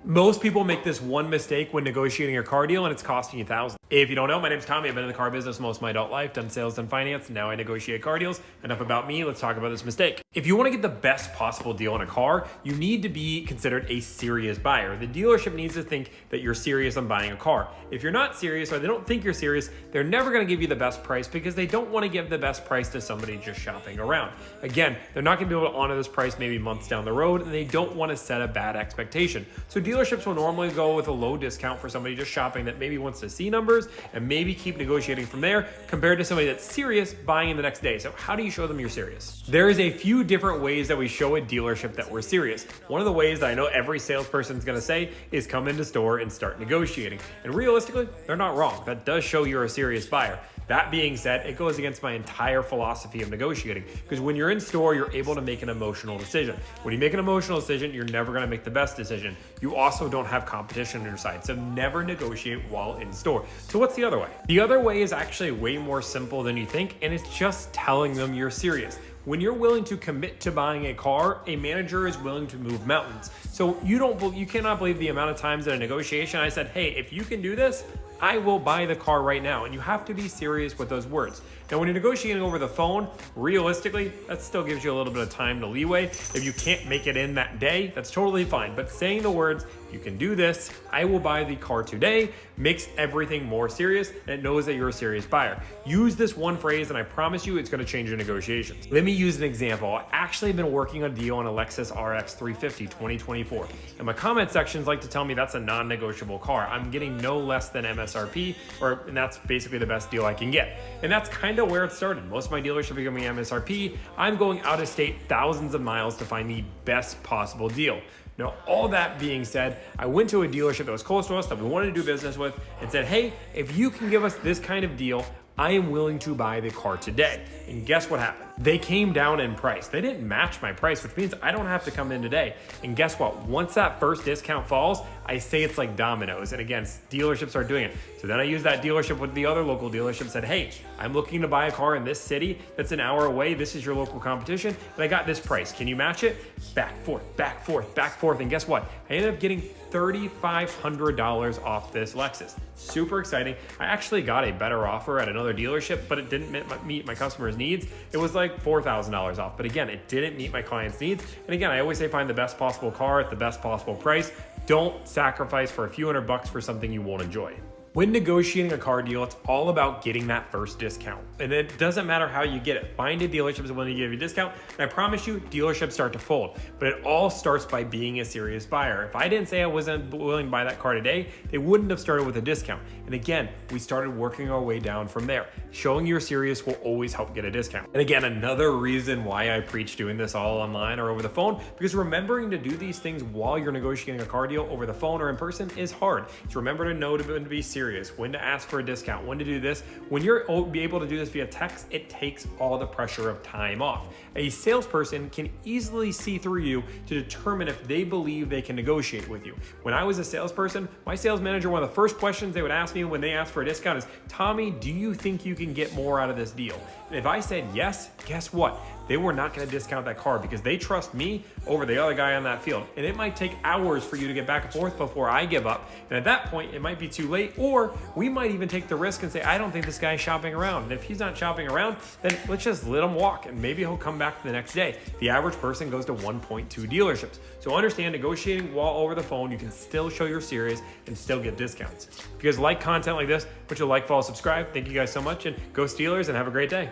Most people make this one mistake when negotiating a car deal and it's costing you thousands. If you don't know, my name's Tommy. I've been in the car business most of my adult life, done sales, done finance, and now I negotiate car deals. Enough about me, let's talk about this mistake. If you want to get the best possible deal on a car, you need to be considered a serious buyer. The dealership needs to think that you're serious on buying a car. If you're not serious or they don't think you're serious, they're never going to give you the best price because they don't want to give the best price to somebody just shopping around. Again, they're not going to be able to honor this price maybe months down the road, and they don't want to set a bad expectation. So dealerships will normally go with a low discount for somebody just shopping that maybe wants to see numbers and maybe keep negotiating from there, compared to somebody that's serious buying in the next day. So how do you show them you're serious? There is a few different ways that we show a dealership that we're serious. One of the ways that I know every salesperson is going to say is come into store and start negotiating. And realistically, they're not wrong. That does show you're a serious buyer. That being said, it goes against my entire philosophy of negotiating, because when you're in store, you're able to make an emotional decision. When you make an emotional decision, you're never going to make the best decision. You also don't have competition on your side, so never negotiate while in store. So what's the other way? The other way is actually way more simple than you think, and it's just telling them you're serious. When you're willing to commit to buying a car, a manager is willing to move mountains. So you cannot believe the amount of times in a negotiation I said, hey, if you can do this, I will buy the car right now. And you have to be serious with those words. Now, when you're negotiating over the phone, realistically, that still gives you a little bit of time to leeway. If you can't make it in that day, that's totally fine. But saying the words, you can do this, I will buy the car today, makes everything more serious, and it knows that you're a serious buyer. Use this one phrase, and I promise you it's going to change your negotiations. Let me use an example. I actually been working on a deal on a Lexus RX 350 2024, and my comment sections like to tell me that's a non-negotiable car. I'm getting no less than MSRP, and that's basically the best deal I can get. And that's kind of where it started. Most of my dealers are becoming MSRP. I'm going out of state thousands of miles to find the best possible deal. Now, all that being said, I went to a dealership that was close to us that we wanted to do business with and said, hey, if you can give us this kind of deal, I am willing to buy the car today. And guess what happened? They came down in price. They didn't match my price, which means I don't have to come in today. And guess what? Once that first discount falls, I say it's like dominoes. And again, dealerships are doing it. So then I used that dealership with the other local dealership, said, hey, I'm looking to buy a car in this city that's an hour away. This is your local competition. And I got this price. Can you match it? Back, forth, back, forth, back, forth. And guess what? I ended up getting $3,500 off this Lexus. Super exciting. I actually got a better offer at another dealership, but it didn't meet my customer's needs. It was like $4,000 off. But again, it didn't meet my client's needs. And again, I always say find the best possible car at the best possible price. Don't sacrifice for a few $100 for something you won't enjoy. When negotiating a car deal, it's all about getting that first discount. And it doesn't matter how you get it. Find a dealership that's willing to give you a discount. And I promise you, dealerships start to fold. But it all starts by being a serious buyer. If I didn't say I wasn't willing to buy that car today, they wouldn't have started with a discount. And again, we started working our way down from there. Showing you're serious will always help get a discount. And again, another reason why I preach doing this all online or over the phone, because remembering to do these things while you're negotiating a car deal over the phone or in person is hard. So remember to know when to be serious, when to ask for a discount, when to do this. When you're able to do this via text, it takes all the pressure of time off. A salesperson can easily see through you to determine if they believe they can negotiate with you. When I was a salesperson, my sales manager, one of the first questions they would ask me when they asked for a discount is, Tommy, do you think you can get more out of this deal? And if I said yes, guess what? They were not going to discount that car because they trust me over the other guy on that field. And it might take hours for you to get back and forth before I give up. And at that point, it might be too late, or we might even take the risk and say, I don't think this guy's shopping around. And if he's not shopping around, then let's just let him walk and maybe he'll come back the next day. The average person goes to 1.2 dealerships. So understand, negotiating while over the phone, you can still show you're serious and still get discounts. If you guys like content like this, put your like, follow, subscribe. Thank you guys so much, and go Steelers and have a great day.